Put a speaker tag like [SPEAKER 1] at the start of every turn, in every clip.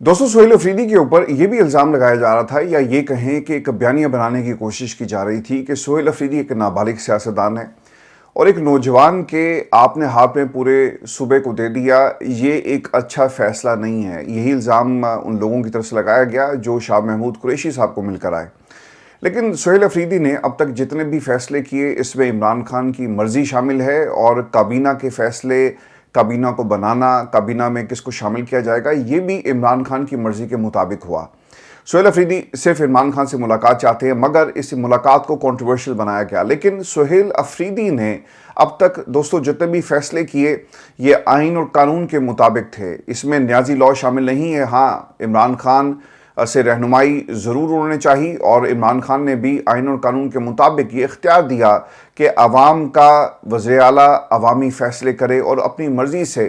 [SPEAKER 1] दोस्तों, सोहेल अफरीदी के ऊपर ये भी इल्ज़ाम लगाया जा रहा था या ये कहें कि एक बयानिया बनाने की कोशिश की जा रही थी कि सोहेल अफरीदी एक नाबालिग सियासतदान है और एक नौजवान के आपने हाथ में पूरे सूबे को दे दिया, ये एक अच्छा फ़ैसला नहीं है। यही इल्ज़ाम उन लोगों की तरफ से लगाया गया जो शाह महमूद कुरैशी साहब को मिलकर आए। लेकिन सोहेल अफरीदी ने अब तक जितने भी फ़ैसले किए इसमें इमरान खान की मर्ज़ी शामिल है और काबीना के फ़ैसले, काबीना को बनाना, काबीना में किसको शामिल किया जाएगा, ये भी इमरान खान की मर्ज़ी के मुताबिक हुआ। सोहेल अफरीदी सिर्फ इमरान खान से मुलाकात चाहते हैं, मगर इस मुलाकात को कंट्रोवर्शियल बनाया गया। लेकिन सोहेल अफरीदी ने अब तक दोस्तों जितने भी फैसले किए ये आइन और कानून के मुताबिक थे। इसमें न्याजी लॉ शामिल नहीं है। हाँ, इमरान खान से रहनुमाई ज़रूर उन्होंने चाहिए और इमरान खान ने भी आइन और कानून के मुताबिक ये इख्तियार दिया कि अवाम का वज़ीर आला अवामी फ़ैसले करे और अपनी मर्ज़ी से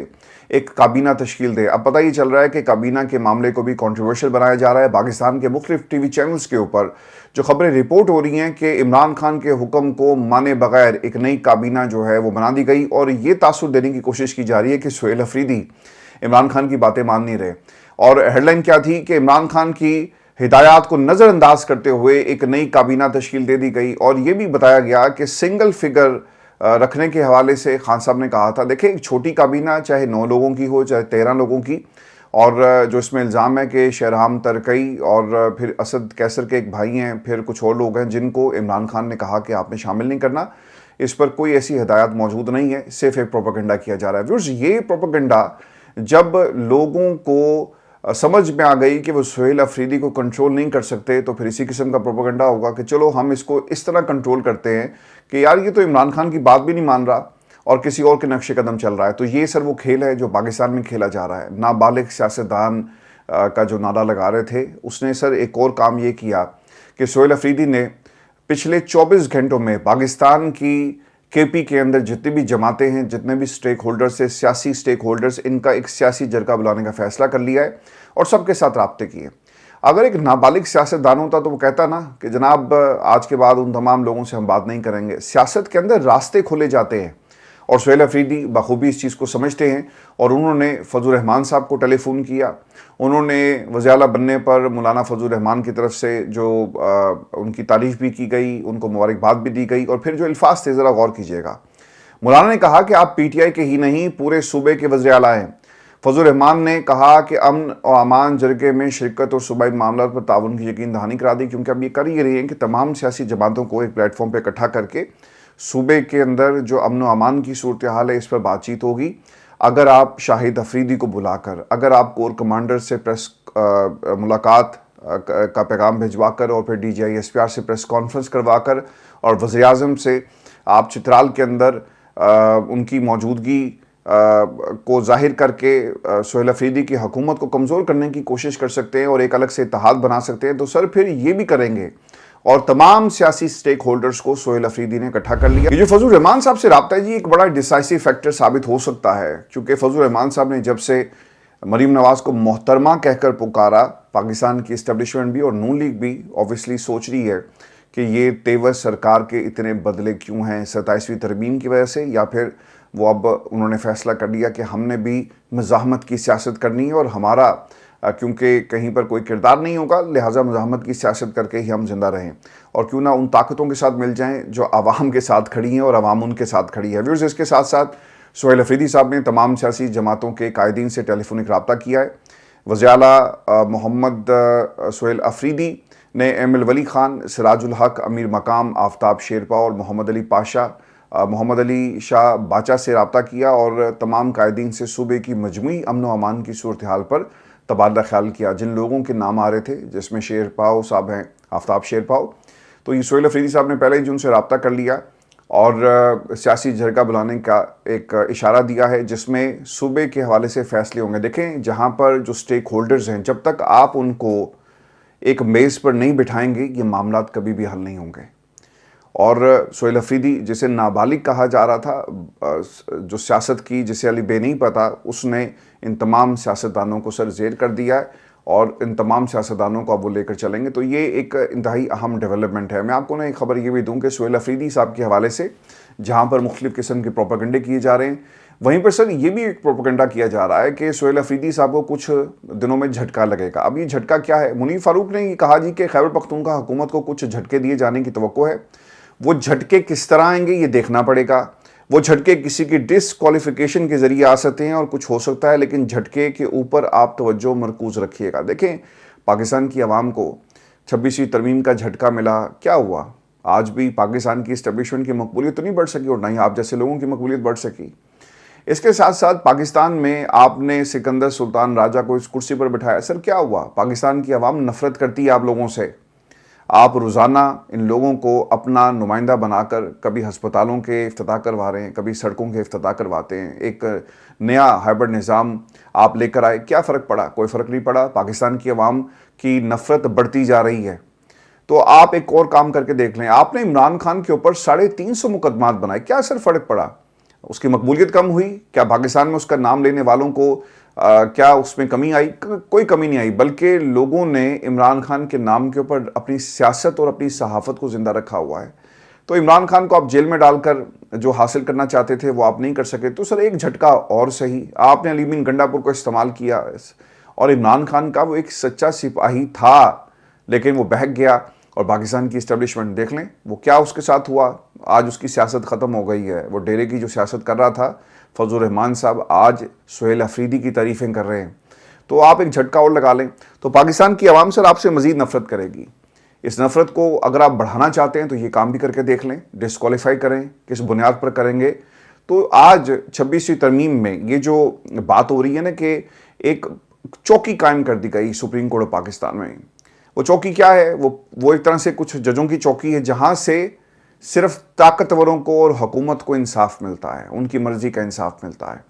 [SPEAKER 1] एक काबीना तश्कील दे। अब पता ही चल रहा है कि काबीना के मामले को भी कंट्रोवर्शियल बनाया जा रहा है। पाकिस्तान के मुख्तलिफ टीवी चैनल्स के ऊपर जो खबरें रिपोर्ट हो रही हैं कि इमरान खान के हुक्म को माने बगैर एक नई काबीना जो है वो बना दी गई और ये तासुर देने की कोशिश की जा रही है कि सोहेल अफरीदी इमरान खान की बातें मान नहीं रहे। और हेडलाइन क्या थी कि इमरान खान की हिदायत को नज़रअंदाज करते हुए एक नई काबीना तश्कील दे दी गई और ये भी बताया गया कि सिंगल फिगर रखने के हवाले से खान साहब ने कहा था, देखिए एक छोटी काबीना चाहे 9 लोगों की हो चाहे 13 लोगों की, और जो इसमें इल्ज़ाम है कि शहराम तरकई और फिर असद कैसर के एक भाई हैं, फिर कुछ और लोग हैं जिनको इमरान खान ने कहा कि आपने शामिल नहीं करना। इस पर कोई ऐसी हिदायत मौजूद नहीं है, सिर्फ एक प्रोपेगेंडा किया जा रहा है। व्यूअर्स, ये प्रोपेगेंडा जब लोगों को समझ में आ गई कि वो सोहेल अफरीदी को कंट्रोल नहीं कर सकते, तो फिर इसी किस्म का प्रोपेगेंडा होगा कि चलो हम इसको इस तरह कंट्रोल करते हैं कि यार ये तो इमरान खान की बात भी नहीं मान रहा और किसी और के नक्शे कदम चल रहा है। तो ये सर वो खेल है जो पाकिस्तान में खेला जा रहा है। नाबालिग सियासतदान का जो नारा लगा रहे थे, उसने सर एक और काम ये किया कि सोहेल अफरीदी ने पिछले 24 घंटों में पाकिस्तान की केपी के अंदर जितनी भी जमातें हैं, जितने भी स्टेक होल्डर्स हैं, सियासी स्टेक होल्डर्स, इनका एक सियासी जरगा बुलाने का फैसला कर लिया है और सबके साथ राब्ते किए। अगर एक नाबालिग सियासतदान होता तो वो कहता ना कि जनाब आज के बाद उन तमाम लोगों से हम बात नहीं करेंगे। सियासत के अंदर रास्ते खोले जाते हैं और सोहेल अफरीदी बखूबी इस चीज़ को समझते हैं और उन्होंने फजल रहमान साहब को टेलीफोन किया। उन्होंने वज़ीर आला बनने पर मौलाना फजल रहमान की तरफ से जो उनकी तारीफ़ भी की गई, उनको मुबारकबाद भी दी गई और फिर जो अल्फाज थे ज़रा गौर कीजिएगा। मौलाना ने कहा कि आप PTI के ही नहीं पूरे सूबे के वज़ीर आला हैं। फजल रहमान ने कहा कि अमन और अमान जरगे में शिरकत और सूबाई मामला पर ताउन की यकीन दहानी करा दी, क्योंकि अब ये कर ही रही हैं कि तमाम सियासी जमातों को एक प्लेटफॉर्म पर इकट्ठा करके सूबे के अंदर जो अमन व अमान की सूरत हाल है इस पर बातचीत होगी। अगर आप शाहिद अफरीदी को बुलाकर, अगर आप कोर कमांडर से प्रेस मुलाकात का पैगाम भिजवा कर और फिर DGI SPR से प्रेस कॉन्फ्रेंस करवा कर और वज़ीर आज़म से आप चित्राल के अंदर उनकी मौजूदगी को जाहिर करके सोहेल अफरीदी की हुकूमत को कमज़ोर करने की कोशिश कर सकते हैं और एक अलग से इत्तेहाद बना सकते हैं, तो सर फिर ये भी करेंगे। और तमाम सियासी स्टेक होल्डर्स को सोहेल अफरीदी ने इकट्ठा कर लिया। ये जो फजल रहमान साहब से रब्ता है जी, एक बड़ा डिसाइसिव फैक्टर साबित हो सकता है, क्योंकि फजल रहमान साहब ने जब से मरीम नवाज को मोहतरमा कहकर पुकारा, पाकिस्तान की इस्टेब्लिशमेंट भी और नून लीग भी ऑब्वियसली सोच रही है कि ये तेवर सरकार के इतने बदले क्यों हैं, 27वीं तरमीम की वजह से, या फिर वो अब उन्होंने फ़ैसला कर लिया कि हमने भी मज़ाहमत की सियासत करनी है और हमारा क्योंकि कहीं पर कोई किरदार नहीं होगा, लिहाजा मज़ाहमत की सियासत करके ही हम जिंदा रहें और क्यों ना उन ताकतों के साथ मिल जाएं जो आवाम के साथ खड़ी हैं और आवाम उनके साथ खड़ी है। व्यूअर्स, इसके साथ साथ सोहेल अफरीदी साहब ने तमाम सियासी जमातों के कायदीन से टेलीफोनिक रब्ता किया है। वज़ीर आला मोहम्मद सोहेल अफरीदी ने ML वली खान, सिराजुल हक, अमीर मकाम, आफ्ताब शेरपा और मोहम्मद अली पाशा, मोहम्मद अली शाह बाचा से रब्ता किया और तमाम कायदीन से सूबे की मजमूई अमन व अमान की सूरत हाल पर तबादला ख्याल किया। जिन लोगों के नाम आ रहे थे जिसमें शेरपाओ साहब हैं, आफ्ताब शेरपाओ, तो ये सोहेल अफरीदी साहब ने पहले ही उनसे रब्ता कर लिया और सियासी जरगा बुलाने का एक इशारा दिया है जिसमें सूबे के हवाले से फ़ैसले होंगे। देखें, जहाँ पर जो स्टेक होल्डर्स हैं, जब तक आप उनको एक मेज़ पर नहीं बिठाएंगे ये मामलात कभी भी हल नहीं होंगे। और सोहेल अफरीदी, जिसे नाबालिग कहा जा रहा था, जो सियासत की जिसे अली बे नहीं पता, उसने इन तमाम सियासतदानों को सर ज़ेर कर दिया है और इन तमाम सियासतदानों को अब वो लेकर चलेंगे। तो ये एक इंतहाई अहम डेवलपमेंट है। मैं आपको ना एक खबर ये भी दूँ कि सोहेल अफरीदी साहब के हवाले से जहाँ पर मुख्तलिफ़ किस्म के प्रोपेगेंडे किए जा रहे हैं, वहीं पर सर ये भी एक प्रोपेगेंडा किया जा रहा है कि सोहेल अफरीदी साहब को कुछ दिनों में झटका लगेगा। अब ये झटका क्या है? मुनीर फारूक ने ये कहा जी कि खैबर पख्तूनख्वा हुकूमत को कुछ झटके दिए जाने की तवक्को है। वो झटके किस तरह आएंगे ये देखना पड़ेगा। वो झटके किसी की डिसक्वालिफिकेशन के जरिए आ सकते हैं और कुछ हो सकता है, लेकिन झटके के ऊपर आप तवज्जो मरकूज रखिएगा। देखें, पाकिस्तान की आवाम को 26वीं तरमीम का झटका मिला, क्या हुआ? आज भी पाकिस्तान की इस्टेब्लिशमेंट की मकबूलियत तो नहीं बढ़ सकी और ना ही आप जैसे लोगों की मकबूलियत बढ़ सकी। इसके साथ साथ पाकिस्तान में आपने सिकंदर सुल्तान राजा को इस कुर्सी पर बिठाया। सर क्या हुआ? पाकिस्तान की आवाम नफरत करती है आप लोगों से। आप रोज़ाना इन लोगों को अपना नुमाइंदा बनाकर कभी हस्पतालों के इफ्तिताह करवा रहे हैं, कभी सड़कों के इफ्तिताह करवाते हैं। एक नया हाइब्रिड निज़ाम आप लेकर आए, क्या फ़र्क पड़ा? कोई फ़र्क नहीं पड़ा। पाकिस्तान की आवाम की नफ़रत बढ़ती जा रही है। तो आप एक और काम करके देख लें, आपने इमरान खान के ऊपर 350 मुकदमात बनाए, क्या सर फ़र्क पड़ा? उसकी मकबूलियत कम हुई क्या? पाकिस्तान में उसका नाम लेने वालों को क्या उसमें कमी आई? कोई कमी नहीं आई, बल्कि लोगों ने इमरान खान के नाम के ऊपर अपनी सियासत और अपनी सहाफ़त को ज़िंदा रखा हुआ है। तो इमरान खान को आप जेल में डालकर जो हासिल करना चाहते थे वो आप नहीं कर सके। तो सर एक झटका और सही, आपने अली मीन गंडापुर को इस्तेमाल किया और इमरान खान का वो एक सच्चा सिपाही था, लेकिन वो बहक गया और पाकिस्तान की इस्टेब्लिशमेंट देख लें वो क्या उसके साथ हुआ। आज उसकी सियासत ख़त्म हो गई है। वो डेरे की जो सियासत कर रहा था फजल रहमान साहब, आज सोहेल अफरीदी की तारीफ़ें कर रहे हैं। तो आप एक झटका और लगा लें तो पाकिस्तान की आवाम सर आपसे मज़ीद नफ़रत करेगी। इस नफ़रत को अगर आप बढ़ाना चाहते हैं तो ये काम भी करके देख लें, डिस्क्वालीफाई करें, किस बुनियाद पर करेंगे। तो आज 26वीं तरमीम में ये जो बात हो रही है ना कि एक चौकी कायम कर दी गई सुप्रीम कोर्ट ऑफ पाकिस्तान में। वो चौकी क्या है? वो एक तरह से कुछ जजों की चौकी है जहाँ से सिर्फ ताकतवरों को और हुकूमत को इंसाफ मिलता है, उनकी मर्जी का इंसाफ मिलता है।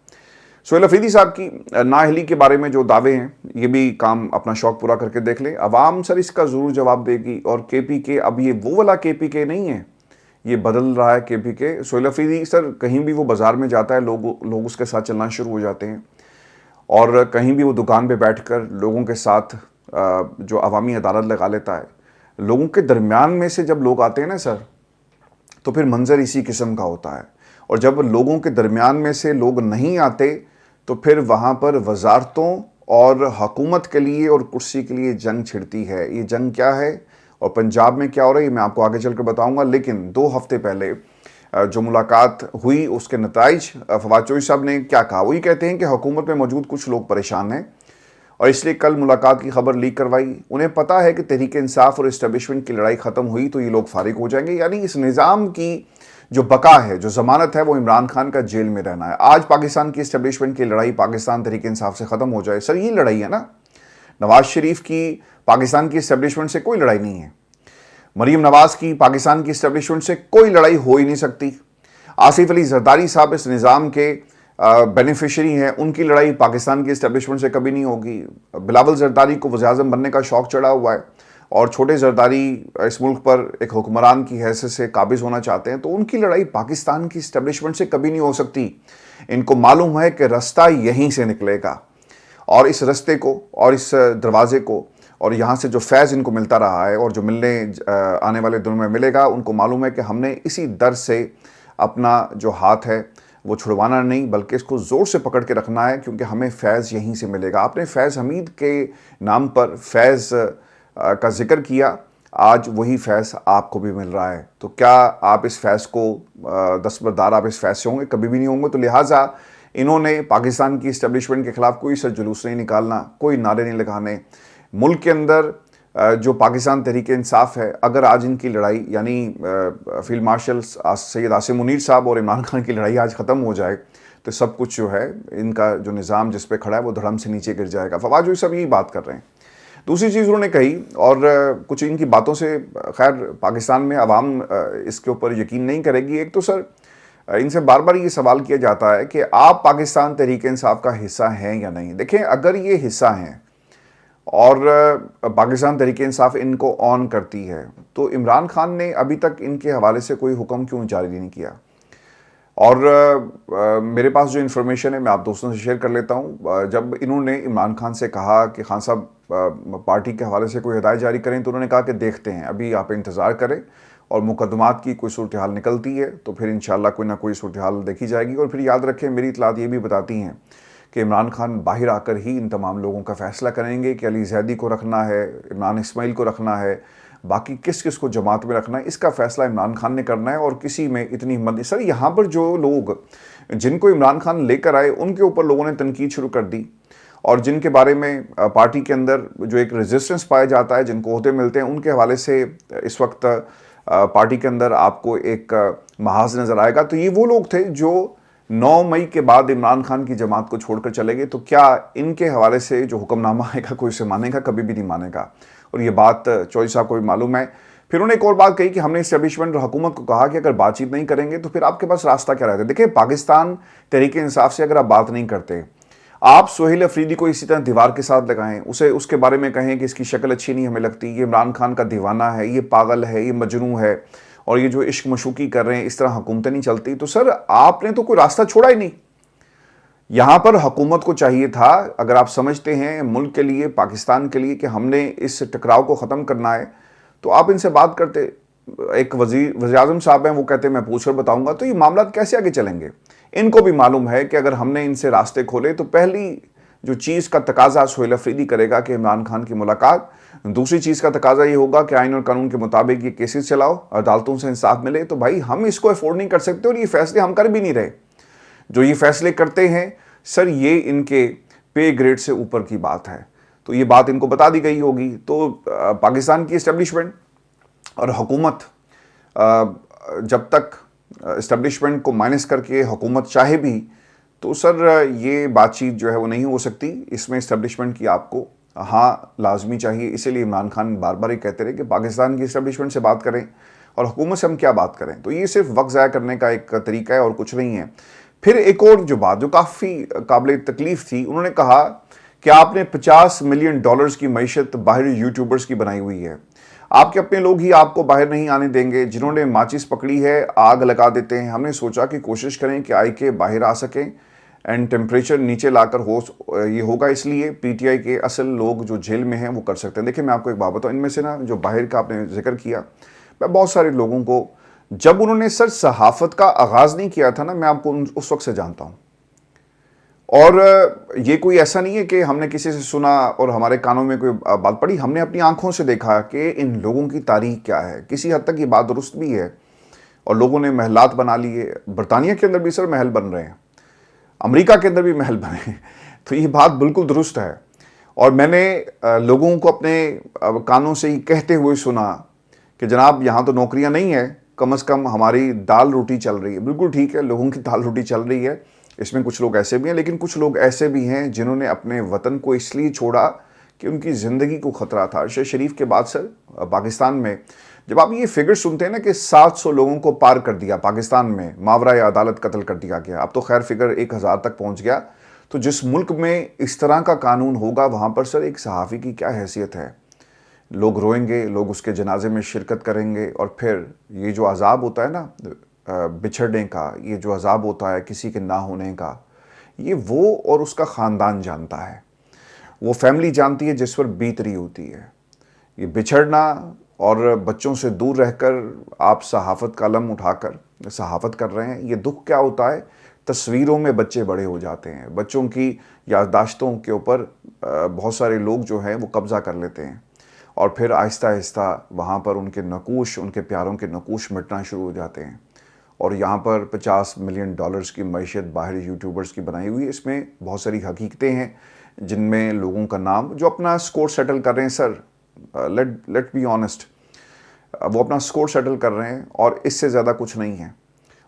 [SPEAKER 1] सोहेल अफरीदी साहब की नाअहली के बारे में जो दावे हैं, ये भी काम अपना शौक पूरा करके देख लें। अवाम सर इसका ज़रूर जवाब देगी। और KPK अब ये वो वाला KPK नहीं है, ये बदल रहा है KPK। सोहेल अफरीदी सर कहीं भी वो बाज़ार में जाता है, लोग उसके साथ चलना शुरू हो जाते हैं। और कहीं भी वो दुकान पे बैठकर लोगों के साथ जो अवामी अदालत लगा लेता है। लोगों के दरमियान में से जब लोग आते हैं ना सर, तो फिर मंजर इसी किस्म का होता है। और जब लोगों के दरमियान में से लोग नहीं आते तो फिर वहाँ पर वजारतों और हुकूमत के लिए और कुर्सी के लिए जंग छिड़ती है। ये जंग क्या है और पंजाब में क्या हो रहा है मैं आपको आगे चल कर बताऊँगा। लेकिन 2 हफ्ते पहले जो मुलाकात हुई उसके नताइज फवाद चौधरी साहब ने क्या कहा? वही कहते हैं कि हुकूमत में मौजूद कुछ लोग परेशान हैं और इसलिए कल मुलाकात की खबर लीक करवाई। उन्हें पता है कि तहरीक इंसाफ और इस्टेब्लिशमेंट की लड़ाई ख़त्म हुई तो ये लोग फारिग हो जाएंगे। यानी इस निज़ाम की जो बका है, जो ज़मानत है, वो इमरान खान का जेल में रहना है। आज पाकिस्तान की इस्टेब्लिशमेंट की लड़ाई पाकिस्तान तहरीक इंसाफ से ख़त्म हो जाए। सर ये लड़ाई है ना, नवाज शरीफ की पाकिस्तान की इस्टेब्लिशमेंट से कोई लड़ाई नहीं है। मरीम नवाज की पाकिस्तान की इस्टेब्लिशमेंट से कोई लड़ाई हो ही नहीं सकती। आसिफ अली जरदारी साहब इस निज़ाम के बेनिफिशरी हैं, उनकी लड़ाई पाकिस्तान की इस्टेब्लिशमेंट से कभी नहीं होगी। बिलावल जरदारी को वज़ीर-ए-आज़म बनने का शौक़ चढ़ा हुआ है और छोटे जरदारी इस मुल्क पर एक हुक्मरान की हैसियत से काबिज़ होना चाहते हैं, तो उनकी लड़ाई पाकिस्तान की इस्टेब्लिशमेंट से कभी नहीं हो सकती। इनको मालूम है कि रास्ता यहीं से निकलेगा और इस रास्ते को और इस दरवाज़े को और यहाँ से जो फैज़ इनको मिलता रहा है और जो मिलने आने वाले दिनों में मिलेगा, उनको मालूम है कि हमने इसी दर से अपना जो हाथ है वो छुड़वाना नहीं बल्कि इसको ज़ोर से पकड़ के रखना है, क्योंकि हमें फैज़ यहीं से मिलेगा। आपने फैज़ हमीद के नाम पर फैज़ का जिक्र किया, आज वही फैज़ आपको भी मिल रहा है। तो क्या आप इस फैज़ को दस्तबरदार आप इस फैज़ से होंगे? कभी भी नहीं होंगे। तो लिहाजा इन्होंने पाकिस्तान की इस्टेब्लिशमेंट के ख़िलाफ़ कोई सर जुलूस नहीं निकालना, कोई नारे नहीं लगाने। मुल्क के अंदर जो पाकिस्तान तहरीक इंसाफ है, अगर आज इनकी लड़ाई यानी फील्ड मार्शल सैयद आसिम मुनीर साहब और इमरान खान की लड़ाई आज ख़त्म हो जाए तो सब कुछ जो है इनका जो निज़ाम जिस पे खड़ा है वो धड़म से नीचे गिर जाएगा। फवाद चौधरी साहब यही बात कर रहे हैं। दूसरी चीज़ उन्होंने कही और कुछ इनकी बातों से खैर पाकिस्तान में आवाम इसके ऊपर यकीन नहीं करेगी। एक तो सर इनसे बार बार ये सवाल किया जाता है कि आप पाकिस्तान तहरीक इंसाफ का हिस्सा हैं या नहीं। देखें, अगर ये हिस्सा हैं और पाकिस्तान तहरीक इंसाफ इनको ऑन करती है तो इमरान खान ने अभी तक इनके हवाले से कोई हुक्म क्यों जारी नहीं किया? और मेरे पास जो इन्फॉर्मेशन है मैं आप दोस्तों से शेयर कर लेता हूँ। जब इन्होंने इमरान खान से कहा कि खान साहब पार्टी के हवाले से कोई हिदायत जारी करें तो उन्होंने कहा कि देखते हैं, अभी आप इंतज़ार करें اور مقدمات کی کوئی صورتحال نکلتی ہے تو پھر انشاءاللہ کوئی نہ کوئی صورتحال دیکھی جائے گی. اور پھر یاد رکھیں میری اطلاعات یہ بھی بتاتی ہیں کہ عمران خان باہر آ کر ہی ان تمام لوگوں کا فیصلہ کریں گے کہ علی زیدی کو رکھنا ہے, عمران اسماعیل کو رکھنا ہے, باقی کس کس کو جماعت میں رکھنا ہے. اس کا فیصلہ عمران خان نے کرنا ہے اور کسی میں اتنی ہمت نہیں. سر یہاں پر جو لوگ جن کو عمران خان لے کر آئے ان کے اوپر لوگوں نے تنقید شروع کر دی, اور جن کے بارے میں پارٹی کے اندر جو ایک ریزسٹنس پایا جاتا ہے, جن کو عہدے ملتے ہیں, ان کے حوالے سے اس وقت پارٹی کے اندر آپ کو ایک محاذ نظر آئے گا. تو یہ وہ لوگ تھے جو 9 مئی کے بعد عمران خان کی جماعت کو چھوڑ کر چلے گئے. تو کیا ان کے حوالے سے جو حکم نامہ آئے گا کوئی اسے مانے گا؟ کبھی بھی نہیں مانے گا. اور یہ بات چودھری صاحب کو بھی معلوم ہے. پھر انہوں نے ایک اور بات کہی کہ ہم نے اسٹیبلشمنٹ اور حکومت کو کہا کہ اگر بات چیت نہیں کریں گے تو پھر آپ کے پاس راستہ کیا رہتا ہے. دیکھیں پاکستان تحریک انصاف سے اگر آپ بات نہیں کرتے, آپ سہیل افریدی کو اسی طرح دیوار کے ساتھ لگائیں, اسے اس کے بارے میں کہیں کہ اس کی شکل اچھی نہیں ہمیں لگتی, یہ عمران خان کا دیوانہ ہے, یہ پاگل ہے, یہ مجنوں ہے, اور یہ جو عشق مشوقی کر رہے ہیں, اس طرح حکومتیں نہیں چلتی. تو سر آپ نے تو کوئی راستہ چھوڑا ہی نہیں. یہاں پر حکومت کو چاہیے تھا, اگر آپ سمجھتے ہیں ملک کے لیے, پاکستان کے لیے کہ ہم نے اس ٹکراؤ کو ختم کرنا ہے, تو آپ ان سے بات کرتے. ایک وزیر اعظم صاحب ہیں, وہ کہتے ہیں میں پوچھ کر بتاؤں گا. تو یہ معاملات کیسے آگے چلیں گے؟ ان کو بھی معلوم ہے کہ اگر ہم نے ان سے راستے کھولے تو پہلی جو چیز کا تقاضا سہیل افریدی کرے گا کہ عمران خان کی ملاقات, دوسری چیز کا تقاضا یہ ہوگا کہ آئین اور قانون کے مطابق یہ کیسز چلاؤ, عدالتوں سے انصاف ملے. تو بھائی ہم اس کو افورڈ نہیں کر سکتے, اور یہ فیصلے ہم کر بھی نہیں رہے. جو یہ فیصلے کرتے ہیں سر, یہ ان کے پے گریڈ سے اوپر کی بات ہے. تو یہ بات ان کو بتا دی گئی ہوگی. تو پاکستان کی اسٹیبلشمنٹ اور حکومت جب تک اسٹیبلشمنٹ کو مائنس کر کے حکومت چاہے بھی, تو سر یہ بات چیت جو ہے وہ نہیں ہو سکتی. اس میں اسٹیبلشمنٹ کی آپ کو ہاں لازمی چاہیے. اسی لیے عمران خان بار بار ہی کہتے رہے کہ پاکستان کی اسٹیبلشمنٹ سے بات کریں اور حکومت سے ہم کیا بات کریں. تو یہ صرف وقت ضائع کرنے کا ایک طریقہ ہے اور کچھ نہیں ہے. پھر ایک اور جو بات جو کافی قابل تکلیف تھی, انہوں نے کہا کہ آپ نے $50 ملین کی معیشت باہری یوٹیوبرز کی بنائی ہوئی ہے. آپ کے اپنے لوگ ہی آپ کو باہر نہیں آنے دیں گے. جنہوں نے ماچس پکڑی ہے آگ لگا دیتے ہیں. ہم نے سوچا کہ کوشش کریں کہ آئی کے باہر آ سکیں اینڈ ٹیمپریچر نیچے لا کر یہ ہوگا. اس لیے پی ٹی آئی کے اصل لوگ جو جیل میں ہیں وہ کر سکتے ہیں. دیکھیں میں آپ کو ایک بات بتاؤں, ان میں سے نا جو باہر کا آپ نے ذکر کیا, میں بہت سارے لوگوں کو, جب انہوں نے سر صحافت کا آغاز نہیں کیا تھا نا, میں آپ کو اس وقت سے جانتا ہوں. اور یہ کوئی ایسا نہیں ہے کہ ہم نے کسی سے سنا اور ہمارے کانوں میں کوئی بات پڑی. ہم نے اپنی آنکھوں سے دیکھا کہ ان لوگوں کی تاریخ کیا ہے. کسی حد تک یہ بات درست بھی ہے, اور لوگوں نے محلات بنا لیے. برطانیہ کے اندر بھی سر محل بن رہے ہیں, امریکہ کے اندر بھی محل بنے ہیں. تو یہ بات بالکل درست ہے. اور میں نے لوگوں کو اپنے کانوں سے ہی کہتے ہوئے سنا کہ جناب یہاں تو نوکریاں نہیں ہیں, کم از کم ہماری دال روٹی چل رہی ہے. بالکل ٹھیک ہے, لوگوں کی دال روٹی چل رہی ہے, اس میں کچھ لوگ ایسے بھی ہیں, لیکن کچھ لوگ ایسے بھی ہیں جنہوں نے اپنے وطن کو اس لیے چھوڑا کہ ان کی زندگی کو خطرہ تھا. شہباز شریف کے بعد سر پاکستان میں جب آپ یہ فگر سنتے ہیں نا کہ 700 لوگوں کو پار کر دیا پاکستان میں, ماورائے عدالت قتل کر دیا گیا, اب تو خیر فگر 1000 تک پہنچ گیا. تو جس ملک میں اس طرح کا قانون ہوگا وہاں پر سر ایک صحافی کی کیا حیثیت ہے؟ لوگ روئیں گے, لوگ اس کے جنازے میں شرکت کریں گے, اور پھر یہ جو عذاب ہوتا ہے نا بچھڑنے کا, یہ جو عذاب ہوتا ہے کسی کے نہ ہونے کا, یہ وہ اور اس کا خاندان جانتا ہے, وہ فیملی جانتی ہے جس پر بیت رہی ہوتی ہے. یہ بچھڑنا اور بچوں سے دور رہ کر آپ صحافت کا علم اٹھا کر صحافت کر رہے ہیں, یہ دکھ کیا ہوتا ہے؟ تصویروں میں بچے بڑے ہو جاتے ہیں, بچوں کی یادداشتوں کے اوپر بہت سارے لوگ جو ہیں وہ قبضہ کر لیتے ہیں, اور پھر آہستہ آہستہ وہاں پر ان کے نقوش, ان کے پیاروں کے نقوش مٹنا شروع ہو جاتے ہیں. اور یہاں پر $50 ملین کی معیشت باہری یوٹیوبرز کی بنائی ہوئی ہے. اس میں بہت ساری حقیقتیں ہیں جن میں لوگوں کا نام جو اپنا سکور سیٹل کر رہے ہیں, سر لیٹ بی آنیسٹ, وہ اپنا سکور سیٹل کر رہے ہیں اور اس سے زیادہ کچھ نہیں ہے.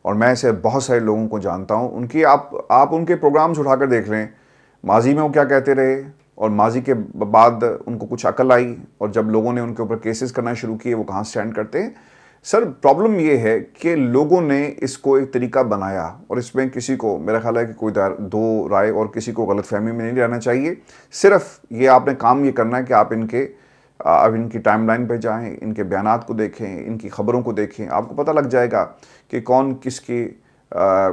[SPEAKER 1] اور میں ایسے بہت سارے لوگوں کو جانتا ہوں, ان کی آپ ان کے پروگرامز اٹھا کر دیکھ لیں, ماضی میں وہ کیا کہتے رہے, اور ماضی کے بعد ان کو کچھ عقل آئی, اور جب لوگوں نے ان کے اوپر کیسز کرنا شروع کیے وہ کہاں سٹینڈ کرتے ہیں. سر پرابلم یہ ہے کہ لوگوں نے اس کو ایک طریقہ بنایا, اور اس میں کسی کو, میرا خیال ہے کہ کوئی دو رائے اور کسی کو غلط فہمی میں نہیں رہنا چاہیے. صرف یہ آپ نے کام یہ کرنا ہے کہ آپ ان کی ٹائم لائن پہ جائیں, ان کے بیانات کو دیکھیں, ان کی خبروں کو دیکھیں, آپ کو پتہ لگ جائے گا کہ کون کس کے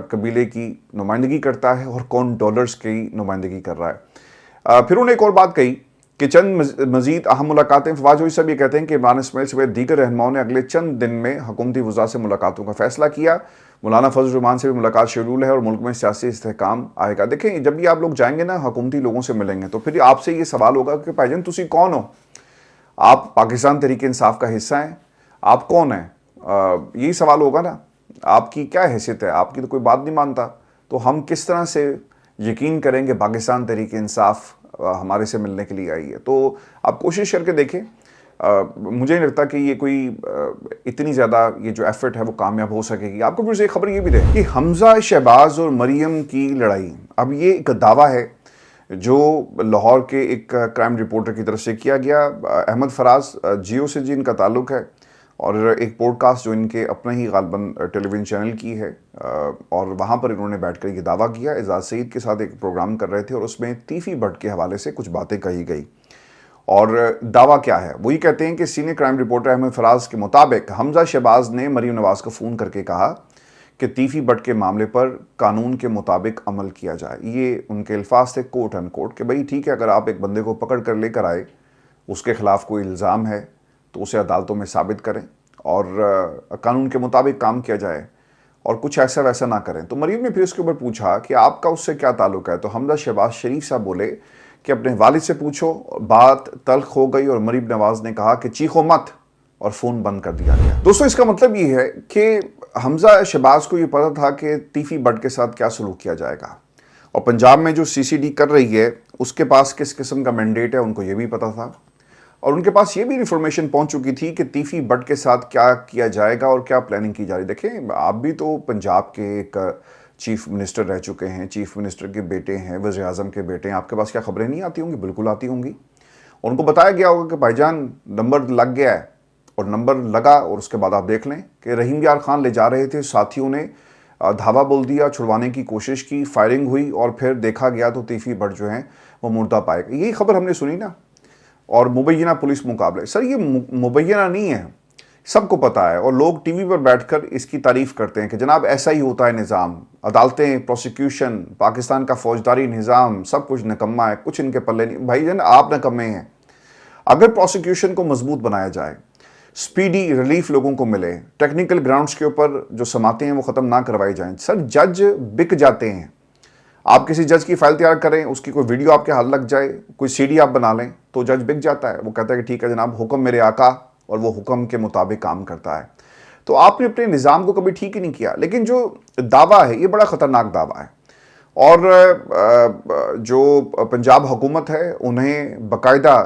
[SPEAKER 1] قبیلے کی نمائندگی کرتا ہے اور کون ڈالرز کی نمائندگی کر رہا ہے. پھر انہوں نے ایک اور بات کہی کہ چند مزید اہم ملاقاتیں. فواد جوہری صاحب یہ کہتے ہیں کہ عمران اسماعیل سمیت دیگر رہنماؤں نے اگلے چند دن میں حکومتی وزراء سے ملاقاتوں کا فیصلہ کیا. مولانا فضل الرحمان سے بھی ملاقات شیڈول ہے اور ملک میں سیاسی استحکام آئے گا. دیکھیں جب بھی آپ لوگ جائیں گے نا حکومتی لوگوں سے ملیں گے تو پھر آپ سے یہ سوال ہوگا کہ بھائی جان تسی کون ہو؟ آپ پاکستان تحریک انصاف کا حصہ ہیں؟ آپ کون ہیں؟ یہی سوال ہوگا نا. آپ کی کیا حیثیت ہے؟ آپ کی تو کوئی بات نہیں مانتا. تو ہم کس طرح سے یقین کریں کہ پاکستان تحریک انصاف ہمارے سے ملنے کے لیے آئی ہے؟ تو آپ کوشش کر کے دیکھیں. مجھے نہیں لگتا کہ یہ کوئی اتنی زیادہ یہ جو ایفرٹ ہے وہ کامیاب ہو سکے گی. آپ کو پھر ایک خبر یہ بھی دیں کہ حمزہ شہباز اور مریم کی لڑائی، اب یہ ایک دعویٰ ہے جو لاہور کے ایک کرائم رپورٹر کی طرف سے کیا گیا. احمد فراز جیو سے جن کا تعلق ہے اور ایک پوڈ کاسٹ جو ان کے اپنے ہی غالباً ٹیلی ویژن چینل کی ہے، اور وہاں پر انہوں نے بیٹھ کر یہ دعویٰ کیا. اعزاز سعید کے ساتھ ایک پروگرام کر رہے تھے اور اس میں تیفی بٹ کے حوالے سے کچھ باتیں کہی گئی. اور دعویٰ کیا ہے؟ وہی کہتے ہیں کہ سینئر کرائم رپورٹر احمد فراز کے مطابق حمزہ شہباز نے مریم نواز کو فون کر کے کہا کہ تیفی بٹ کے معاملے پر قانون کے مطابق عمل کیا جائے. یہ ان کے الفاظ تھے کوٹ ان کوٹ کہ بھئی ٹھیک ہے، اگر آپ ایک بندے کو پکڑ کر لے کر آئے، اس کے خلاف کوئی الزام ہے تو اسے عدالتوں میں ثابت کریں اور قانون کے مطابق کام کیا جائے اور کچھ ایسا ویسا نہ کریں. تو مریم نے پھر اس کے اوپر پوچھا کہ آپ کا اس سے کیا تعلق ہے؟ تو حمزہ شہباز شریف صاحب بولے کہ اپنے والد سے پوچھو. بات تلخ ہو گئی اور مریم نواز نے کہا کہ چیخو مت، اور فون بند کر دیا گیا. دوستو اس کا مطلب یہ ہے کہ حمزہ شہباز کو یہ پتا تھا کہ تیفی بٹ کے ساتھ کیا سلوک کیا جائے گا، اور پنجاب میں جو سی سی ڈی کر رہی ہے اس کے پاس کس قسم کا مینڈیٹ ہے ان کو یہ بھی پتا تھا، اور ان کے پاس یہ بھی انفارمیشن پہنچ چکی تھی کہ تیفی بٹ کے ساتھ کیا کیا جائے گا اور کیا پلاننگ کی جا رہی. دیکھیں آپ بھی تو پنجاب کے ایک چیف منسٹر رہ چکے ہیں، چیف منسٹر کے بیٹے ہیں، وزیر اعظم کے بیٹے ہیں. آپ کے پاس کیا خبریں نہیں آتی ہوں گی؟ بالکل آتی ہوں گی. اور ان کو بتایا گیا ہوگا کہ بھائی جان نمبر لگ گیا ہے، اور نمبر لگا اور اس کے بعد آپ دیکھ لیں کہ رحیم یار خان لے جا رہے تھے، ساتھیوں نے دھاوا بول دیا، چھڑوانے کی کوشش کی، فائرنگ ہوئی اور پھر دیکھا گیا تو تیفی بٹ جو ہیں وہ مردہ پائے گئے. یہی خبر ہم نے سنی نا. اور مبینہ پولیس مقابلے، سر یہ مبینہ نہیں ہے، سب کو پتا ہے، اور لوگ ٹی وی پر بیٹھ کر اس کی تعریف کرتے ہیں کہ جناب ایسا ہی ہوتا ہے نظام، عدالتیں، پروسیکیوشن، پاکستان کا فوجداری نظام سب کچھ نکما ہے، کچھ ان کے پلے نہیں. بھائی جان آپ نکمے ہیں. اگر پروسیکیوشن کو مضبوط بنایا جائے، سپیڈی ریلیف لوگوں کو ملے، ٹیکنیکل گراؤنڈز کے اوپر جو سماعتیں ہیں وہ ختم نہ کروائی جائیں. سر جج بک جاتے ہیں. آپ کسی جج کی فائل تیار کریں، اس کی کوئی ویڈیو آپ کے ہاتھ لگ جائے، کوئی سی ڈی آپ بنا لیں تو جج بک جاتا ہے. وہ کہتا ہے کہ ٹھیک ہے جناب، حکم میرے آقا، اور وہ حکم کے مطابق کام کرتا ہے. تو آپ نے اپنے نظام کو کبھی ٹھیک ہی نہیں کیا. لیکن جو دعویٰ ہے یہ بڑا خطرناک دعویٰ ہے، اور جو پنجاب حکومت ہے انہیں باقاعدہ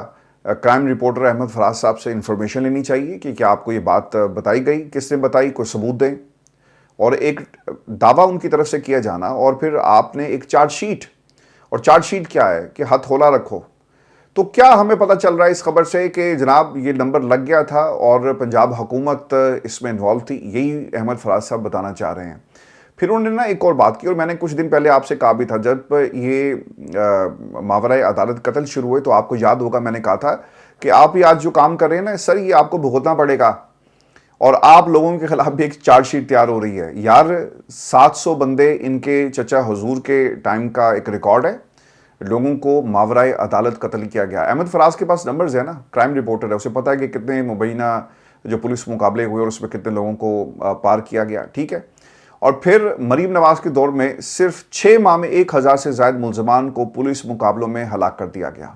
[SPEAKER 1] کرائم رپورٹر احمد فراز صاحب سے انفارمیشن لینی چاہیے کہ کیا آپ کو یہ بات بتائی گئی، کس نے بتائی، کوئی ثبوت دیں، اور ایک دعویٰ ان کی طرف سے کیا جانا. اور پھر آپ نے ایک چارج شیٹ، اور چارج شیٹ کیا ہے کہ ہتھ ہولا رکھو. تو کیا ہمیں پتہ چل رہا ہے اس خبر سے کہ جناب یہ نمبر لگ گیا تھا اور پنجاب حکومت اس میں انوالو تھی؟ یہی احمد فراز صاحب بتانا چاہ رہے ہیں. پھر انہوں نے ایک اور بات کی، اور میں نے کچھ دن پہلے آپ سے کہا بھی تھا جب یہ ماورائے عدالت قتل شروع ہوئے تو آپ کو یاد ہوگا میں نے کہا تھا کہ آپ یہ آج جو کام کر رہے ہیں نا سر، یہ آپ کو بھگتنا پڑے گا، اور آپ لوگوں کے خلاف بھی ایک چارج شیٹ تیار ہو رہی ہے. یار 700 بندے ان کے چچا حضور کے ٹائم کا ایک ریکارڈ ہے، لوگوں کو ماورائے عدالت قتل کیا گیا. احمد فراز کے پاس نمبرز ہیں نا، کرائم رپورٹر ہے، اسے پتا ہے کہ کتنے مبینہ جو پولیس مقابلے ہوئے اور اس میں کتنے لوگوں کو پار کیا گیا. ٹھیک ہے. اور پھر مریم نواز کے دور میں صرف 6 ماہ میں 1000 سے زائد ملزمان کو پولیس مقابلوں میں ہلاک کر دیا گیا.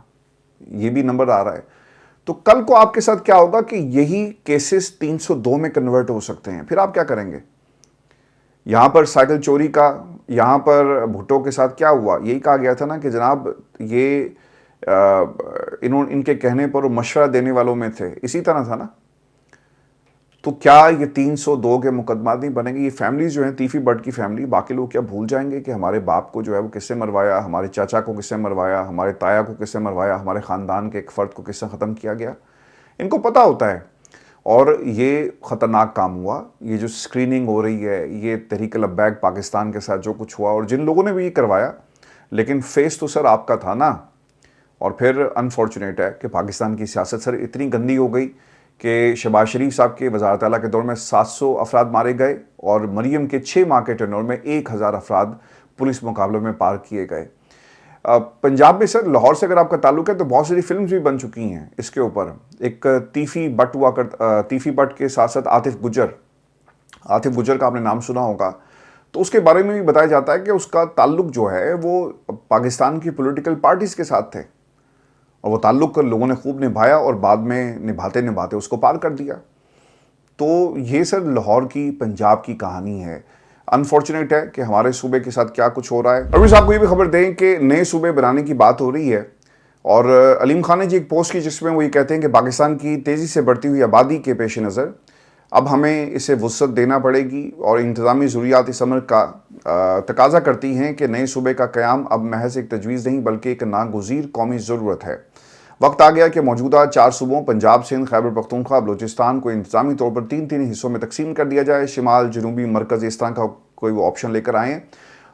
[SPEAKER 1] یہ بھی نمبر آ رہا ہے. تو کل کو آپ کے ساتھ کیا ہوگا کہ یہی کیسز 302 میں کنورٹ ہو سکتے ہیں. پھر آپ کیا کریں گے؟ یہاں پر سائیکل چوری کا، یہاں پر بھٹو کے ساتھ کیا ہوا؟ یہی کہا گیا تھا نا کہ جناب یہ ان کے کہنے پر مشورہ دینے والوں میں تھے، اسی طرح تھا نا. تو کیا یہ 302 کے مقدمات نہیں بنے گے؟ یہ فیملیز جو ہیں، تیفی بٹ کی فیملی، باقی لوگ کیا بھول جائیں گے کہ ہمارے باپ کو جو ہے وہ کس سے مروایا، ہمارے چاچا کو کس سے مروایا، ہمارے تایا کو کس سے مروایا، ہمارے خاندان کے ایک فرد کو کس سے ختم کیا گیا؟ ان کو پتہ ہوتا ہے. اور یہ خطرناک کام ہوا. یہ جو سکریننگ ہو رہی ہے، یہ تحریک لبیک پاکستان کے ساتھ جو کچھ ہوا، اور جن لوگوں نے بھی یہ کروایا، لیکن فیس تو سر آپ کا تھا نا. اور پھر انفارچونیٹ ہے کہ پاکستان کی سیاست سر اتنی گندی ہو گئی کہ شہباز شریف صاحب کے وزارت اعلیٰ کے دور میں 700 افراد مارے گئے، اور مریم کے 6 ماہ کے ٹرن اوور میں 1000 افراد پولیس مقابلوں میں پار کیے گئے. पंजाब में सर लाहौर से अगर आपका ताल्लुक है तो बहुत सारी फिल्म्स भी बन चुकी हैं इसके ऊपर। एक तीफी बट हुआ कर, तीफी बट के साथ साथ आतिफ गुजर का आपने नाम सुना होगा। तो उसके बारे में भी बताया जाता है कि उसका ताल्लुक जो है वो पाकिस्तान की पॉलिटिकल पार्टीज़ के साथ थे, और वो ताल्लुक लोगों ने खूब निभाया और बाद में निभाते निभाते उसको पार कर दिया। तो ये सर लाहौर की पंजाब की कहानी है। अनफॉर्चुनेट है कि हमारे सूबे के साथ क्या कुछ हो रहा है। और आपको ये भी खबर दें कि नए सूबे बनाने की बात हो रही है, और अलीम खान ने जी एक पोस्ट की जिसमें वो ये कहते हैं कि पाकिस्तान की तेज़ी से बढ़ती हुई आबादी के पेश नज़र अब हमें इसे वुसअत देना पड़ेगी, और इंतज़ामी ज़रूरियात इस अमर का तकाजा करती हैं कि नए सूबे का क़याम अब महज एक तजवीज़ नहीं बल्कि एक नागुज़ीर कौमी ज़रूरत है। वक्त आ गया कि मौजूदा 4 सूबों पंजाब, सिंध, खैबर पख्तूनख्वा, बलूचिस्तान को इंतज़ामी तौर पर 3-3 हिस्सों में तकसीम कर दिया जाए। शिमाल, जनूबी, मरकज़ इस तरह का कोई वो ऑप्शन लेकर आएँ,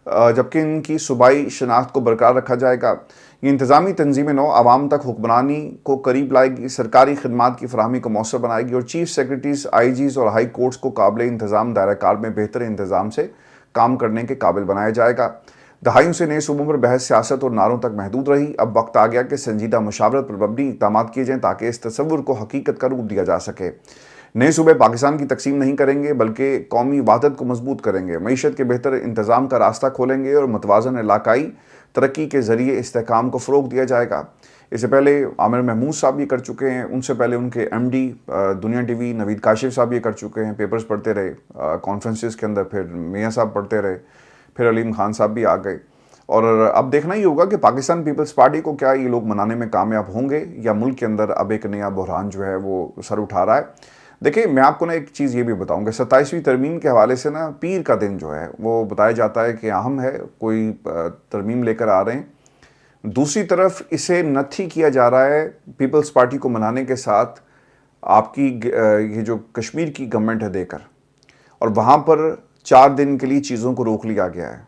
[SPEAKER 1] जबकि इनकी सूबाई शनाख्त को बरकरार रखा जाएगा। ये इंतज़ामी तंजीमें नौ आवाम तक हुक्मरानी को करीब लाएगी, सरकारी खदमात की फराहमी को मौसर बनाएगी, और चीफ सेक्रेटरीज, IGs और हाई कोर्ट्स को काबिल इंतज़ाम दायरा कार में बेहतर इंतज़ाम से काम करने के काबिल बनाया जाएगा। दहाइयों से नए सूबों पर बहस सियासत और नारों तक महदूद रही। अब वक्त आ गया कि संजीदा मुशावरत पर मबनी इक़दाम किए जाएँ ताकि इस तसव्वुर को हकीकत का रूप दिया जा सके। नए सूबे पाकिस्तान की तकसीम नहीं करेंगे बल्कि कौमी वहदत को मजबूत करेंगे, मईशत के बेहतर इंतज़ाम का रास्ता खोलेंगे और मुतवाज़न इलाकाई तरक्की के ज़रिए इस्तेहकाम को फ़रोग़ दिया जाएगा। इससे पहले आमिर महमूद साहब ये कर चुके हैं, उनसे पहले उनके MD दुनिया TV नवीद काशिफ साहब ये कर चुके हैं, पेपर्स पढ़ते रहे कॉन्फ्रेंसेस के अंदर, फिर मियाँ साहब पढ़ते रहे, फिर अलीम खान साहब भी आ गए। और अब देखना ही होगा कि पाकिस्तान पीपल्स पार्टी को क्या ये लोग मनाने में कामयाब होंगे, या मुल्क के अंदर अब एक नया बहरान जो है वो सर उठा रहा है। देखिए, मैं आपको ना एक चीज़ ये भी बताऊंगा, 27वीं तरमीम के हवाले से ना पीर का दिन जो है वो बताया जाता है कि अहम है, कोई तरमीम लेकर आ रहे हैं। दूसरी तरफ इसे नथी किया जा रहा है पीपल्स पार्टी को मनाने के साथ आपकी ये जो कश्मीर की गवर्नमेंट है देकर, और वहाँ पर 4 दिन के लिए चीज़ों को रोक लिया गया है।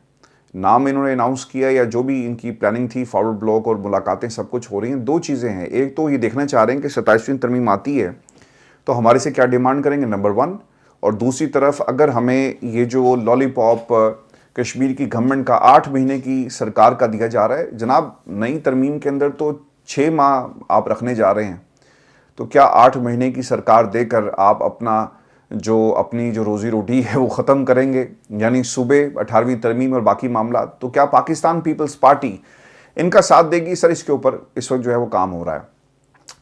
[SPEAKER 1] नाम इन्होंने अनाउंस किया या जो भी इनकी प्लानिंग थी, फॉरवर्ड ब्लॉक और मुलाकातें सब कुछ हो रही हैं। 2 चीज़ें हैं, एक तो ये देखना चाह रहे हैं कि 27वीं तरमीम आती है तो हमारे से क्या डिमांड करेंगे, नंबर 1, और दूसरी तरफ अगर हमें ये जो लॉलीपॉप कश्मीर की गवर्नमेंट का 8 महीने की सरकार का दिया जा रहा है, जनाब नई तरमीम के अंदर तो 6 माह आप रखने जा रहे हैं, तो क्या 8 महीने की सरकार देकर आप अपनी जो रोज़ी रोटी है वो ख़त्म करेंगे, यानी सूबे, 18वीं तरमीम और बाकी मामला, तो क्या पाकिस्तान पीपल्स पार्टी इनका साथ देगी? सर इसके ऊपर इस वक्त जो है वो काम हो रहा है।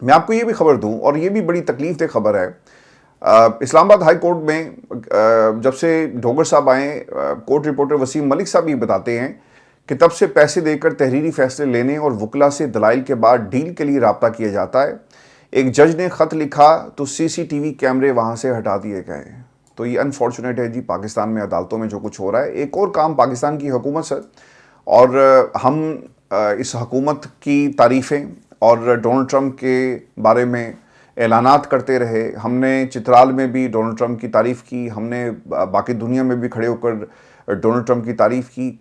[SPEAKER 1] मैं आपको ये भी खबर दूं, और ये भी बड़ी तकलीफ दे खबर है, इस्लामाबाद हाई कोर्ट में जब से डोगर साहब आए, कोर्ट रिपोर्टर वसीम मलिक साहब ये बताते हैं कि तब से पैसे देकर तहरीरी फैसले लेने और वकला से दलाइल के बाद डील के लिए रब्ता किया जाता है। एक जज ने ख़त लिखा तो CCTV कैमरे वहाँ से हटा दिए गए। तो ये अनफॉर्चुनेट है जी, पाकिस्तान में अदालतों में जो कुछ हो रहा है। एक और काम पाकिस्तान की हुकूमत से, और हम इस हुकूमत की तारीफ़ें और डोनाल्ड ट्रंप के बारे में ऐलानात करते रहे। हमने चित्राल में भी डोनाल्ड ट्रंप की तारीफ़ की, हमने बाकी दुनिया में भी खड़े होकर डोनाल्ड ट्रंप की तारीफ़ की,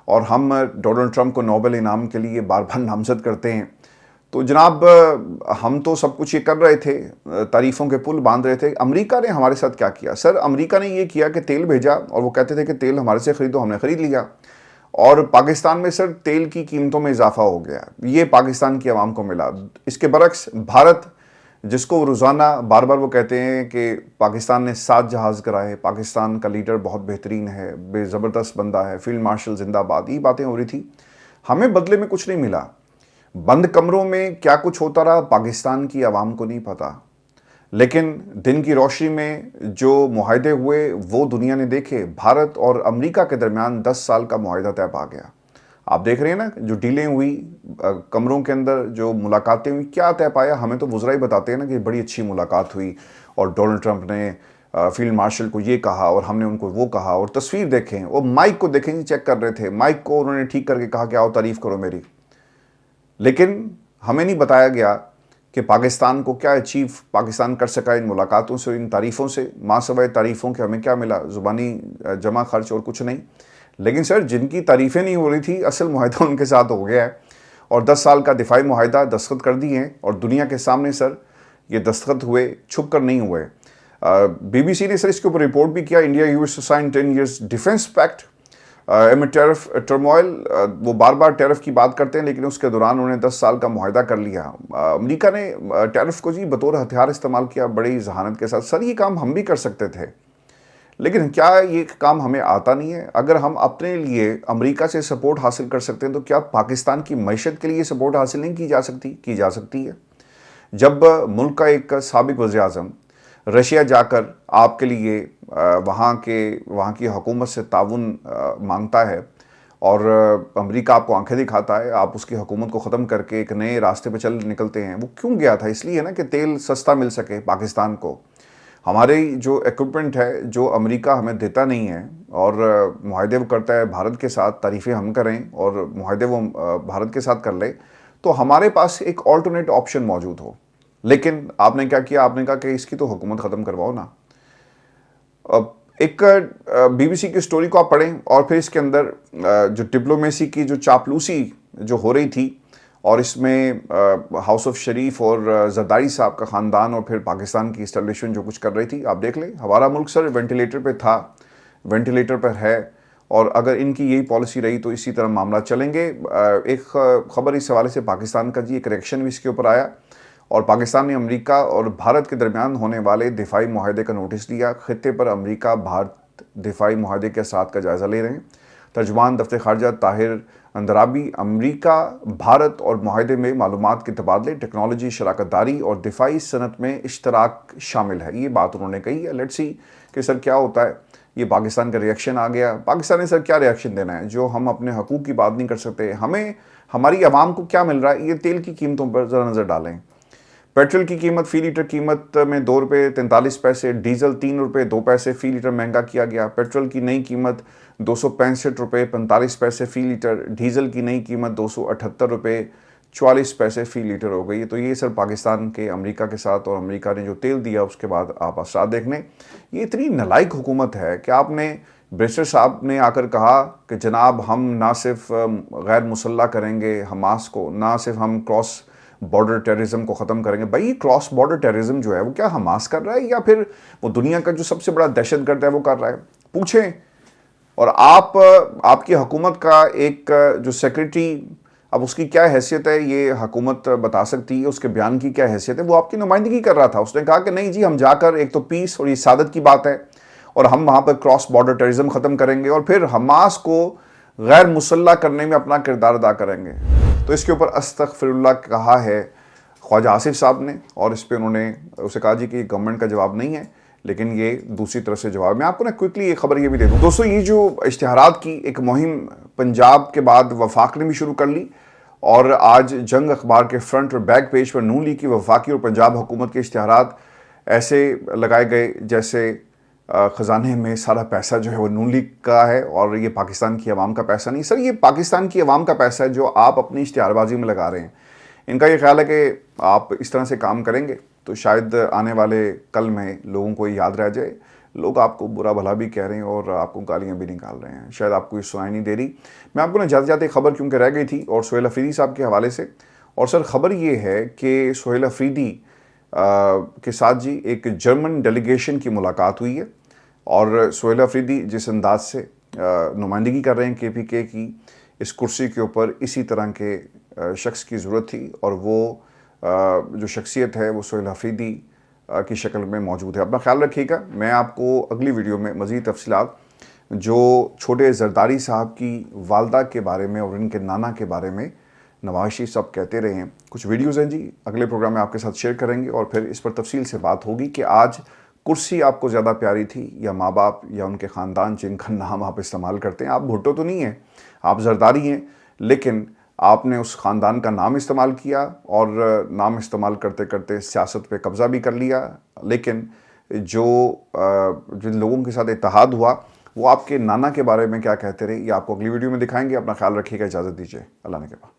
[SPEAKER 1] और हम डोनाल्ड ट्रंप को नोबेल इनाम के लिए बार बार नामज़द करते हैं। तो जनाब हम तो सब कुछ ये कर रहे थे, तारीफ़ों के पुल बांध रहे थे। अमेरिका ने हमारे साथ क्या किया? सर अमेरिका ने ये किया कि तेल भेजा, और वो कहते थे कि तेल हमारे से ख़रीदो, हमने ख़रीद लिया, और पाकिस्तान में सर तेल की कीमतों में इजाफा हो गया। ये पाकिस्तान की आवाम को मिला। इसके बरक्स भारत, जिसको रोज़ाना बार बार वो कहते हैं कि पाकिस्तान ने 7 जहाज़ कराए, पाकिस्तान का लीडर बहुत बेहतरीन है, ज़बरदस्त बंदा है, फील्ड मार्शल जिंदाबाद, ये बातें हो रही थी। हमें बदले में कुछ नहीं मिला। बंद कमरों में क्या कुछ होता रहा पाकिस्तान की आवाम को नहीं पता, लेकिन दिन की रोशनी में जो मुआहदे हुए वो दुनिया ने देखे। भारत और अमेरिका के दरमियान 10 साल का मुआहदा तय पा गया। आप देख रहे हैं ना, जो डीलें हुई कमरों के अंदर, जो मुलाकातें हुई, क्या तय पाया? हमें तो वज़रा ही बताते हैं ना कि बड़ी अच्छी मुलाकात हुई, और डोनाल्ड ट्रंप ने फील्ड मार्शल को ये कहा और हमने उनको वो कहा, और तस्वीर देखें, वो माइक को देखें, चेक कर रहे थे, माइक को उन्होंने ठीक करके कहा कि आओ तारीफ़ करो मेरी। लेकिन हमें नहीं बताया गया कि पाकिस्तान को क्या अचीव पाकिस्तान कर सका इन मुलाकातों से, इन तारीफ़ों से। माँ सवाए तारीफ़ों के हमें क्या मिला? ज़ुबानी जमा खर्च और कुछ नहीं। लेकिन सर जिनकी तारीफ़ें नहीं हो रही थी, असल मुआहदा उनके साथ हो गया है, और 10 साल का दिफाई मुआहदा दस्तखत कर दिए हैं, और दुनिया के सामने सर ये दस्तखत हुए, छुप कर नहीं हुए। BBC ने सर इसके ऊपर रिपोर्ट भी किया, India US sign 10 years defence pact. میں ٹیرف ٹرموائل، وہ بار بار ٹیرف کی بات کرتے ہیں لیکن اس کے دوران انہوں نے 10 سال کا معاہدہ کر لیا۔ امریکہ نے ٹیرف کو بطور ہتھیار استعمال کیا بڑی ذہانت کے ساتھ۔ سر یہ کام ہم بھی کر سکتے تھے، لیکن کیا یہ کام ہمیں آتا نہیں ہے؟ اگر ہم اپنے لیے امریکہ سے سپورٹ حاصل کر سکتے ہیں تو کیا پاکستان کی معیشت کے لیے سپورٹ حاصل نہیں کی جا سکتی ہے؟ جب ملک کا ایک سابق وزیر اعظم رشیا جا کر آپ کے لیے وہاں کی حکومت سے تعاون مانگتا ہے اور امریکہ آپ کو آنکھیں دکھاتا ہے، آپ اس کی حکومت کو ختم کر کے ایک نئے راستے پہ چل نکلتے ہیں۔ وہ کیوں گیا تھا؟ اس لیے نا کہ تیل سستا مل سکے پاکستان کو۔ ہماری جو ایکوپمنٹ ہے جو امریکہ ہمیں دیتا نہیں ہے اور معاہدے وہ کرتا ہے بھارت کے ساتھ، تعریفیں ہم کریں اور معاہدے وہ بھارت کے ساتھ کر لے، تو ہمارے پاس ایک آلٹرنیٹ آپشن موجود ہو۔ لیکن آپ نے کیا کیا؟ آپ نے کہا کہ اس کی تو حکومت ختم کرواؤ نا۔ ایک بی بی سی کی سٹوری کو آپ پڑھیں اور پھر اس کے اندر جو ڈپلومیسی کی جو چاپلوسی جو ہو رہی تھی، اور اس میں ہاؤس آف شریف اور زرداری صاحب کا خاندان اور پھر پاکستان کی اسٹیبلشمنٹ جو کچھ کر رہی تھی، آپ دیکھ لیں۔ ہمارا ملک سر وینٹیلیٹر پہ تھا، وینٹیلیٹر پر ہے، اور اگر ان کی یہی پالیسی رہی تو اسی طرح معاملات چلیں گے۔ ایک خبر اس حوالے سے پاکستان کا ایک ریئیکشن بھی اس کے اوپر آیا، اور پاکستان نے امریکہ اور بھارت کے درمیان ہونے والے دفاعی معاہدے کا نوٹس دیا۔ خطے پر امریکہ بھارت دفاعی معاہدے کے اثرات کا جائزہ لے رہے ہیں۔ ترجمان دفتر خارجہ طاہر اندرابی: امریکہ بھارت اور معاہدے میں معلومات کے تبادلے، ٹیکنالوجی شراکت داری اور دفاعی صنعت میں اشتراک شامل ہے۔ یہ بات انہوں نے کہی ہے۔ لیٹس سی کہ سر کیا ہوتا ہے۔ یہ پاکستان کا ریئیکشن آ گیا۔ پاکستان نے سر کیا ریئیکشن دینا ہے؟ جو ہم اپنے حقوق کی بات نہیں کر سکتے، ہماری عوام کو کیا مل رہا ہے؟ یہ تیل کی قیمتوں پر ذرا نظر ڈالیں۔ پیٹرول کی قیمت فی لیٹر قیمت میں 2 روپے 43 پیسے، ڈیزل 3 روپے 2 پیسے فی لیٹر مہنگا کیا گیا۔ پیٹرول کی نئی قیمت 265 روپے 45 پیسے فی لیٹر، ڈیزل کی نئی قیمت 278 روپے 44 پیسے فی لیٹر ہو گئی۔ تو یہ سر پاکستان کے امریکہ کے ساتھ، اور امریکہ نے جو تیل دیا اس کے بعد آپ اثرات دیکھ لیں۔ یہ اتنی نالائق حکومت ہے کہ آپ نے بریسٹر صاحب نے آ کر کہا کہ جناب ہم نہ صرف غیر مسلح کریں گے حماس کو، نہ صرف ہم کراس بارڈر ٹیررزم کو ختم کریں گے۔ بھائی کراس بارڈر ٹیررزم جو ہے وہ کیا حماس کر رہا ہے یا پھر وہ دنیا کا جو سب سے بڑا دہشت گرد ہے وہ کر رہا ہے؟ پوچھیں۔ اور آپ کی حکومت کا ایک جو سیکریٹری، اب اس کی کیا حیثیت ہے یہ حکومت بتا سکتی ہے، اس کے بیان کی کیا حیثیت ہے؟ وہ آپ کی نمائندگی کر رہا تھا۔ اس نے کہا کہ نہیں جی ہم جا کر، ایک تو پیس اور یہ سعادت کی بات ہے، اور ہم وہاں پر کراس بارڈر ٹیررزم ختم کریں گے اور پھر حماس کو غیر مسلح کرنے میں اپنا کردار ادا کریں گے۔ تو اس کے اوپر استغفر اللہ کہا ہے خواجہ آصف صاحب نے، اور اس پہ انہوں نے اسے کہا جی کہ یہ گورنمنٹ کا جواب نہیں ہے، لیکن یہ دوسری طرف سے جواب۔ میں آپ کو نا کوئکلی ایک خبر یہ بھی دے دوں دوستو، یہ جو اشتہارات کی ایک مہم پنجاب کے بعد وفاق نے بھی شروع کر لی، اور آج جنگ اخبار کے فرنٹ اور بیک پیج پر نون لیگ کی وفاقی اور پنجاب حکومت کے اشتہارات ایسے لگائے گئے جیسے خزانے میں سارا پیسہ جو ہے وہ نون لیگ کا ہے اور یہ پاکستان کی عوام کا پیسہ نہیں۔ سر یہ پاکستان کی عوام کا پیسہ ہے جو آپ اپنی اشتہار بازی میں لگا رہے ہیں۔ ان کا یہ خیال ہے کہ آپ اس طرح سے کام کریں گے تو شاید آنے والے کل میں لوگوں کو یاد رہ جائے، لوگ آپ کو برا بھلا بھی کہہ رہے ہیں اور آپ کو گالیاں بھی نکال رہے ہیں، شاید آپ کو یہ سنائی نہیں دے رہی۔ میں آپ کو نا جاتے جاتے خبر کیونکہ رہ گئی تھی اور سہیل افریدی صاحب کے حوالے سے، اور سر خبر یہ ہے کہ سہیل افریدی کے ساتھ جی ایک جرمن ڈیلیگیشن کی ملاقات ہوئی ہے، اور سہیل افریدی جس انداز سے نمائندگی کر رہے ہیں کے پی کے کی اس کرسی کے اوپر، اسی طرح کے شخص کی ضرورت تھی، اور وہ جو شخصیت ہے وہ سہیل افریدی کی شکل میں موجود ہے۔ اپنا خیال رکھیے گا۔ میں آپ کو اگلی ویڈیو میں مزید تفصیلات جو چھوٹے زرداری صاحب کی والدہ کے بارے میں اور ان کے نانا کے بارے میں نواز شریف صاحب کہتے رہے ہیں، کچھ ویڈیوز ہیں جی اگلے پروگرام میں آپ کے ساتھ شیئر کریں گے، اور پھر اس پر تفصیل سے بات ہوگی کہ آج کرسی آپ کو زیادہ پیاری تھی یا ماں باپ یا ان کے خاندان جن کا نام آپ استعمال کرتے ہیں۔ آپ بھٹو تو نہیں ہیں، آپ زرداری ہیں، لیکن آپ نے اس خاندان کا نام استعمال کیا اور نام استعمال کرتے کرتے سیاست پہ قبضہ بھی کر لیا، لیکن جن لوگوں کے ساتھ اتحاد ہوا وہ آپ کے نانا کے بارے میں کیا کہتے رہے یہ آپ کو اگلی ویڈیو میں دکھائیں گے۔ اپنا خیال رکھیے گا، اجازت دیجیے، اللہ نے کے بعد۔